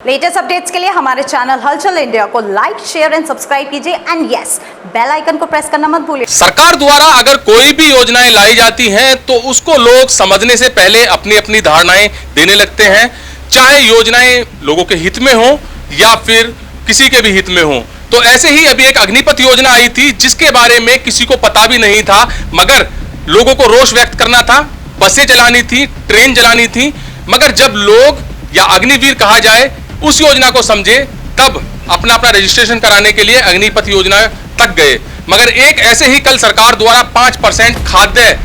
Latest updates के लिए हमारे चैनल हलचल इंडिया को लाइक, शेयर एंड सब्सक्राइब कीजिए एंड यस, बेल आइकन को प्रेस करना मत भूलिए। सरकार द्वारा अगर कोई भी योजनाएं लाई जाती हैं तो उसको लोग समझने से पहले अपनी अपनी धारणाएं देने लगते हैं, चाहे योजनाएं लोगों के हित में हो या फिर किसी के भी हित में हो। तो ऐसे ही अभी एक अग्निपथ योजना आई थी जिसके बारे में किसी को पता भी नहीं था, मगर लोगों को रोष व्यक्त करना था, बसें चलानी थी, ट्रेन चलानी थी, मगर जब लोग या अग्निवीर कहा जाए उस योजना को समझे तब अपना रजिस्ट्रेशन कराने के लिए अग्निपथ योजना तक गए। मगर एक ऐसे ही कल सरकार द्वारा 5% खाद्य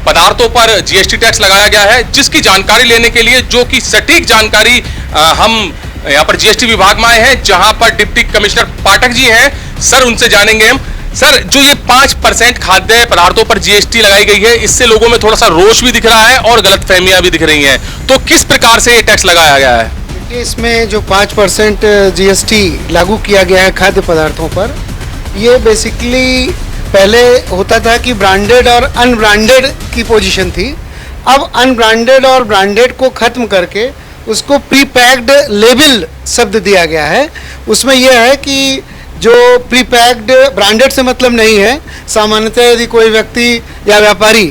पदार्थों पर जीएसटी टैक्स लगाया गया है, जिसकी जानकारी लेने के लिए, जो कि सटीक जानकारी हम यहाँ पर जीएसटी विभाग में आए हैं, जहां पर डिप्टी कमिश्नर पाठक जी हैं। सर, उनसे जानेंगे हम। सर, जो ये 5% खाद्य पदार्थों पर जीएसटी लगाई गई है, इससे लोगों में थोड़ा सा रोष भी दिख रहा है और गलतफहमियां भी दिख रही हैं, तो किस प्रकार से ये टैक्स लगाया गया है? इसमें जो 5% जीएसटी लागू किया गया है खाद्य पदार्थों पर, ये बेसिकली पहले होता था कि ब्रांडेड और अनब्रांडेड की पोजीशन थी। अब अनब्रांडेड और ब्रांडेड को खत्म करके उसको प्री पैक्ड लेबल शब्द दिया गया है। उसमें यह है कि जो प्री पैक्ड, ब्रांडेड से मतलब नहीं है। सामान्यतः यदि कोई व्यक्ति या व्यापारी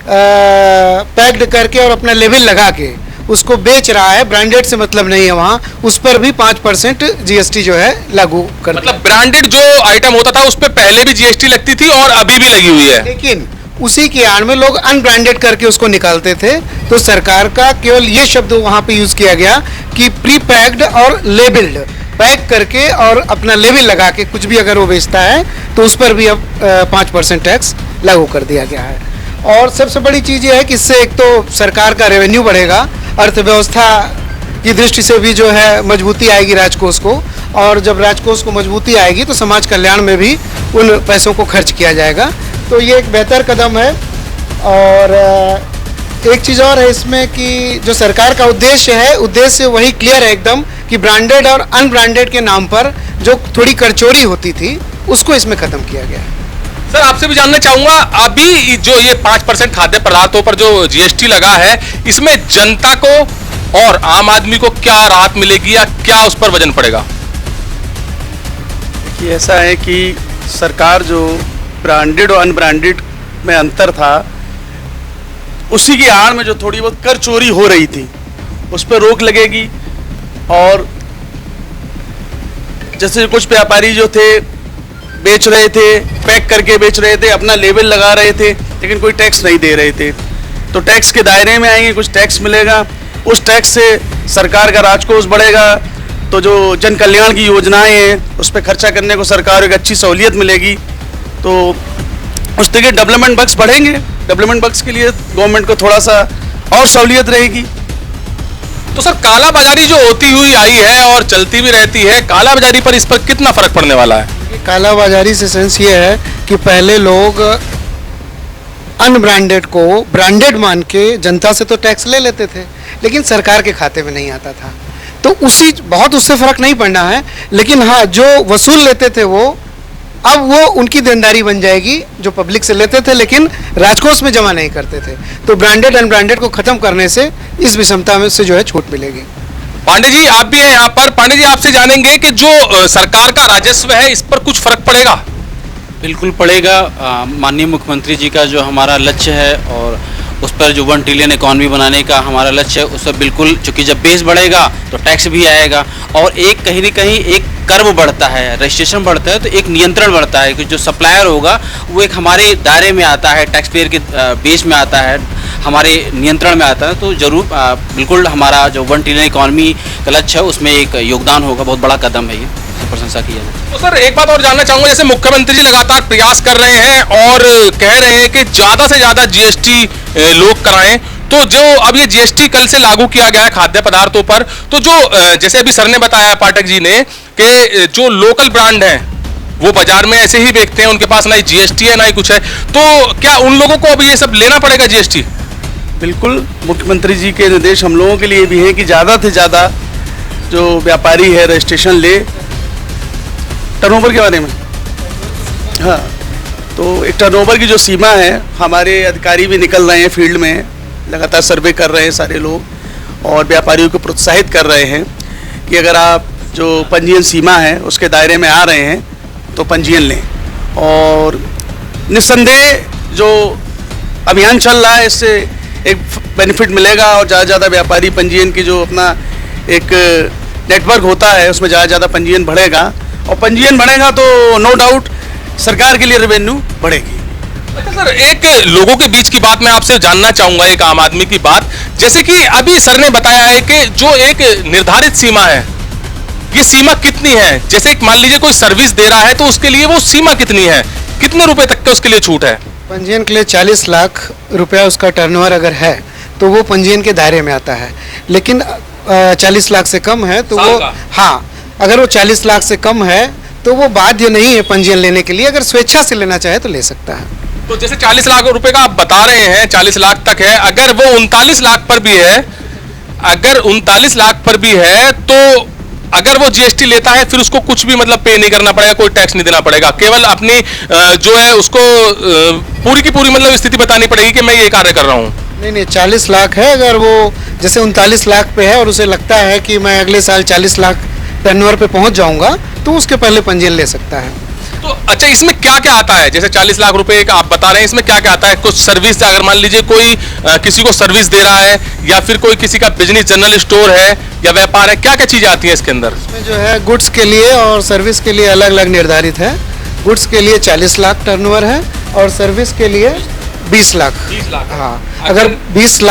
पैक्ड करके और अपना लेबल लगा के उसको बेच रहा है, ब्रांडेड से मतलब नहीं है, वहाँ उस पर भी 5% जीएसटी जो है लागू कर। मतलब ब्रांडेड जो आइटम होता था उस पर पहले भी जीएसटी लगती थी और अभी भी लगी हुई है, लेकिन उसी की आड़ में लोग अनब्रांडेड करके उसको निकालते थे। तो सरकार का केवल ये शब्द वहाँ पे यूज किया गया कि प्री पैक्ड और लेबल्ड, पैक करके और अपना लेबल लगा के कुछ भी अगर वो बेचता है तो उस पर भी अब 5% टैक्स लागू कर दिया गया है। और सबसे बड़ी चीज़ ये है कि इससे एक तो सरकार का रेवेन्यू बढ़ेगा, अर्थव्यवस्था की दृष्टि से भी जो है मजबूती आएगी राजकोष को, और जब राजकोष को मजबूती आएगी तो समाज कल्याण में भी उन पैसों को खर्च किया जाएगा। तो ये एक बेहतर कदम है। और एक चीज़ और है इसमें कि जो सरकार का उद्देश्य है, उद्देश्य वही क्लियर है एकदम कि ब्रांडेड और अनब्रांडेड के नाम पर जो थोड़ी करचोरी होती थी उसको इसमें ख़त्म किया गया है। सर, आपसे भी जानना चाहूंगा, अभी जो ये 5% खाद्य पदार्थों पर जो जीएसटी लगा है, इसमें जनता को और आम आदमी को क्या राहत मिलेगी या क्या उस पर वजन पड़ेगा? देखिए, ऐसा है कि सरकार जो ब्रांडेड और अनब्रांडेड में अंतर था, उसी की आड़ में जो थोड़ी बहुत कर चोरी हो रही थी उस पर रोक लगेगी। और जैसे कुछ व्यापारी जो थे बेच रहे थे, पैक करके बेच रहे थे, अपना लेबल लगा रहे थे, लेकिन कोई टैक्स नहीं दे रहे थे, तो टैक्स के दायरे में आएंगे, कुछ टैक्स मिलेगा, उस टैक्स से सरकार का राजकोष बढ़ेगा। तो जो जन कल्याण की योजनाएं हैं उस पर खर्चा करने को सरकार को एक अच्छी सहूलियत मिलेगी, तो उस तरह के डेवलपमेंट बक्स बढ़ेंगे। डेवलपमेंट बक्स के लिए गवर्नमेंट को थोड़ा सा और सहूलियत रहेगी। तो सर, कालाबाजारी जो होती हुई आई है और चलती भी रहती है, कालाबाजारी पर इस पर कितना फर्क पड़ने वाला है? कालाबाजारी से सेंस ये है कि पहले लोग अनब्रांडेड को ब्रांडेड मान के जनता से तो टैक्स ले लेते थे, लेकिन सरकार के खाते में नहीं आता था। तो उससे फर्क नहीं पड़ना है, लेकिन हाँ, जो वसूल लेते थे अब वो उनकी देनदारी बन जाएगी, जो पब्लिक से लेते थे लेकिन राजकोष में जमा नहीं करते थे। तो ब्रांडेड अनब्रांडेड को खत्म करने से इस विषमता में से जो है छूट मिलेगी। पांडे जी, आप भी हैं यहाँ पर। पांडे जी, आपसे जानेंगे कि जो सरकार का राजस्व है, इस पर कुछ फर्क पड़ेगा? बिल्कुल पड़ेगा। माननीय मुख्यमंत्री जी का जो हमारा लक्ष्य है और उस पर जो 1 ट्रिलियन इकॉनमी बनाने का हमारा लक्ष्य है, उस पर बिल्कुल, चूँकि जब बेस बढ़ेगा तो टैक्स भी आएगा और एक कहीं न कहीं एक कर्व बढ़ता है, रजिस्ट्रेशन बढ़ता है, तो एक नियंत्रण बढ़ता है कि जो सप्लायर होगा वो एक हमारे दायरे में आता है, टैक्स पेयर के बेस में आता है, हमारे नियंत्रण में आता है। तो जरूर बिल्कुल हमारा जो 1 ट्रिलियन इकॉनमी का लक्ष्य है उसमें एक योगदान होगा। बहुत बड़ा कदम है ये, प्रशंसा की जाए। तो सर, एक बात और जानना चाहूंगा, जैसे मुख्यमंत्री जी लगातार प्रयास कर रहे हैं और कह रहे हैं कि ज्यादा से ज्यादा जीएसटी लोग कराएं, तो जो अब ये जीएसटी कल से लागू किया गया है खाद्य पदार्थों पर, तो जो जैसे अभी सर ने बताया, पाठक जी ने, कि जो लोकल ब्रांड हैं वो बाजार में ऐसे ही बेचते हैं, उनके पास ना ही जीएसटी है ना ही कुछ है, तो क्या उन लोगों को अब ये सब लेना पड़ेगा जीएसटी? बिल्कुल, मुख्यमंत्री जी के निर्देश हम लोगों के लिए भी है कि ज़्यादा से ज़्यादा जो व्यापारी है रजिस्ट्रेशन ले। टर्नओवर के बारे में, हाँ, तो एक टर्नओवर की जो सीमा है, हमारे अधिकारी भी निकल रहे हैं फील्ड में, लगातार सर्वे कर रहे हैं सारे लोग और व्यापारियों को प्रोत्साहित कर रहे हैं कि अगर आप जो पंजीयन सीमा है उसके दायरे में आ रहे हैं तो पंजीयन लें। और निस्संदेह जो अभियान चल रहा है इससे एक बेनिफिट मिलेगा और ज़्यादा से ज़्यादा व्यापारी पंजीयन की जो अपना एक नेटवर्क होता है उसमें ज़्यादा से ज़्यादा पंजीयन बढ़ेगा, और पंजीयन बढ़ेगा तो नो डाउट सरकार के लिए रेवेन्यू बढ़ेगी। अच्छा सर, एक लोगों के बीच की बात मैं आपसे जानना चाहूंगा, एक आम आदमी की बात, जैसे कि अभी सर ने बताया है कि जो एक निर्धारित सीमा है, ये सीमा कितनी है? जैसे एक मान लीजिए कोई सर्विस दे रहा है तो उसके लिए वो सीमा कितनी है, कितने रुपए तक का उसके लिए छूट है? पंजीयन के लिए 40 लाख रुपया उसका टर्नओवर अगर है तो वो पंजीयन के दायरे में आता है, लेकिन 40 लाख से कम है तो साल वो, का? हाँ, अगर वो 40 लाख से कम है तो वो बाध्य नहीं है पंजीयन लेने के लिए, अगर स्वेच्छा से लेना चाहे तो ले सकता है। तो जैसे 40 लाख रुपए का आप बता रहे हैं, 40 लाख तक है, अगर वो 39 लाख पर भी है, अगर 39 लाख पर भी है तो अगर वो जीएसटी लेता है फिर उसको कुछ भी मतलब पे नहीं करना पड़ेगा, कोई टैक्स नहीं देना पड़ेगा, केवल अपनी जो है उसको पूरी की पूरी मतलब स्थिति बतानी पड़ेगी कि मैं ये कार्य कर रहा हूँ। नहीं, 40 लाख है, अगर वो जैसे 39 लाख पे है और उसे लगता है कि मैं अगले साल 40 लाख टर्नओवर पे पहुंच जाऊंगा तो उसके पहले पंजीयन ले सकता है। तो अच्छा, इसमें क्या क्या आता है? जैसे 40 लाख रुपए का आप बता रहे हैं, इसमें क्या क्या आता है? कुछ सर्विस, अगर मान लीजिए कोई किसी को सर्विस दे रहा है या फिर कोई किसी का बिजनेस जनरल स्टोर है या व्यापार है, क्या क्या चीजें आती हैं इसके अंदर? इसमें जो है गुड्स के लिए और सर्विस के लिए अलग अलग निर्धारित है। गुड्स के लिए 40 लाख टर्नओवर है और सर्विस के लिए 20 लाख। 20 लाख। हाँ, अगर 20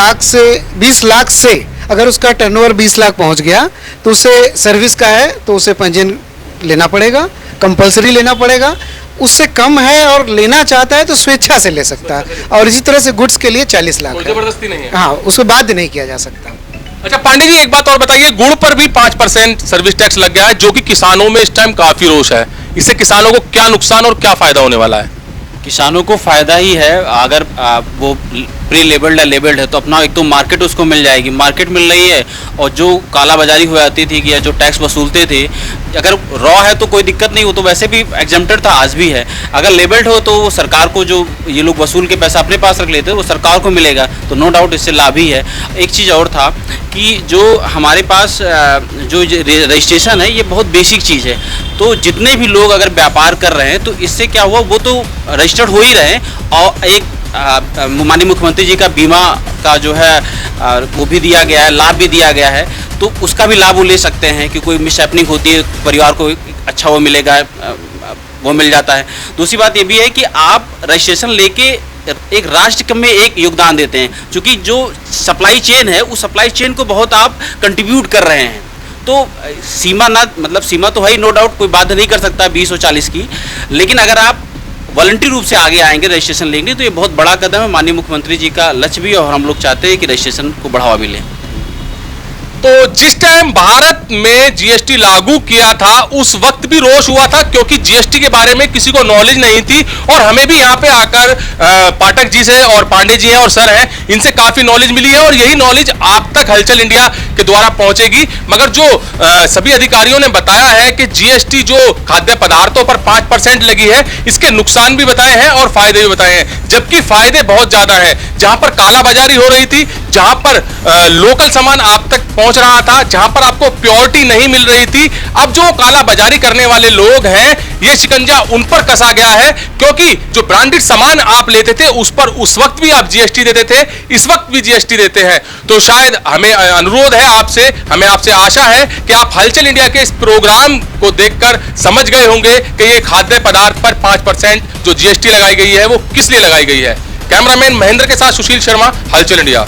लाख से अगर उसका टर्नओवर 20 लाख पहुंच गया तो उसे सर्विस का है तो उसे पंजीयन लेना पड़ेगा, कंपलसरी लेना पड़ेगा। उससे कम है और लेना चाहता है तो स्वेच्छा से ले सकता है। और इसी तरह से गुड्स के लिए 40 लाख कोई है। जबरदस्ती नहीं है। हाँ, उसको बाध्य नहीं किया जा सकता। अच्छा पांडे जी, एक बात और बताइए, गुड़ पर भी 5% सर्विस टैक्स लग गया है, जो कि किसानों में इस टाइम काफी रोष है। इससे किसानों को क्या नुकसान और क्या फायदा होने वाला है? किसानों को फायदा ही है। अगर वो प्री लेबल्ड या लेबल्ड है तो अपना एक तो मार्केट उसको मिल जाएगी, मार्केट मिल रही है। और जो काला बाजारी हो जाती थी कि या जो टैक्स वसूलते थे, अगर रॉ है तो कोई दिक्कत नहीं, वो तो वैसे भी एग्जम्प्टेड था, आज भी है। अगर लेबल्ड हो तो वो सरकार को, जो ये लोग वसूल के पैसा अपने पास रख लेते हैं, वो सरकार को मिलेगा, तो नो डाउट इससे लाभ ही है। एक चीज़ और था कि जो हमारे पास जो रजिस्ट्रेशन है ये बहुत बेसिक चीज़ है। तो जितने भी लोग अगर व्यापार कर रहे हैं तो इससे क्या हुआ, वो तो रजिस्टर्ड हो ही रहे हैं। और एक माननीय मुख्यमंत्री जी का बीमा का जो है वो भी दिया गया है, लाभ भी दिया गया है, तो उसका भी लाभ वो ले सकते हैं कि कोई मिसहैपनिंग होती है परिवार को अच्छा वो मिलेगा, वो मिल जाता है। दूसरी बात ये भी है कि आप रजिस्ट्रेशन लेके एक राष्ट्र में एक योगदान देते हैं, क्योंकि जो सप्लाई चेन है उस सप्लाई चेन को बहुत आप कंट्रीब्यूट कर रहे हैं। तो सीमा ना, मतलब सीमा तो है ही, नो डाउट कोई बात नहीं कर सकता 20 और 40 की, लेकिन अगर आप वॉलंटरी रूप से आगे आएंगे, रजिस्ट्रेशन लेंगे, तो ये बहुत बड़ा कदम है। माननीय मुख्यमंत्री जी का लक्ष्य भी, और हम लोग चाहते हैं कि रजिस्ट्रेशन को बढ़ावा मिले। तो जिस टाइम भारत में जीएसटी लागू किया था उस वक्त भी रोष हुआ था, क्योंकि जीएसटी के बारे में किसी को नॉलेज नहीं थी। और हमें भी यहाँ पे आकर पाठक जी से और पांडे जी हैं और सर हैं, इनसे काफी नॉलेज मिली है और यही नॉलेज आप तक हलचल इंडिया के द्वारा पहुंचेगी। मगर जो सभी अधिकारियों ने बताया है कि जीएसटी जो खाद्य पदार्थों पर 5% लगी है, इसके नुकसान भी बताए हैं और फायदे भी बताए हैं, जबकि फायदे बहुत ज्यादा है। जहां पर कालाबाजारी हो रही थी, जहां पर लोकल सामान आप तक पहुंच रहा था, जहां पर आपको प्योरिटी नहीं मिल रही थी, अब जो काला बाजारी करने वाले लोग हैं, ये शिकंजा उन पर कसा गया है। क्योंकि जो ब्रांडेड सामान आप लेते थे उस पर उस वक्त भी आप जीएसटी देते थे, इस वक्त भी जीएसटी देते हैं। तो शायद हमें अनुरोध है आपसे, हमें आपसे आशा है कि आप हलचल इंडिया के इस प्रोग्राम को देखकर समझ गए होंगे कि ये खाद्य पदार्थ पर 5% जो जीएसटी लगाई गई है वो किस लिए लगाई गई है। कैमरामैन महेंद्र के साथ सुशील शर्मा, हलचल इंडिया।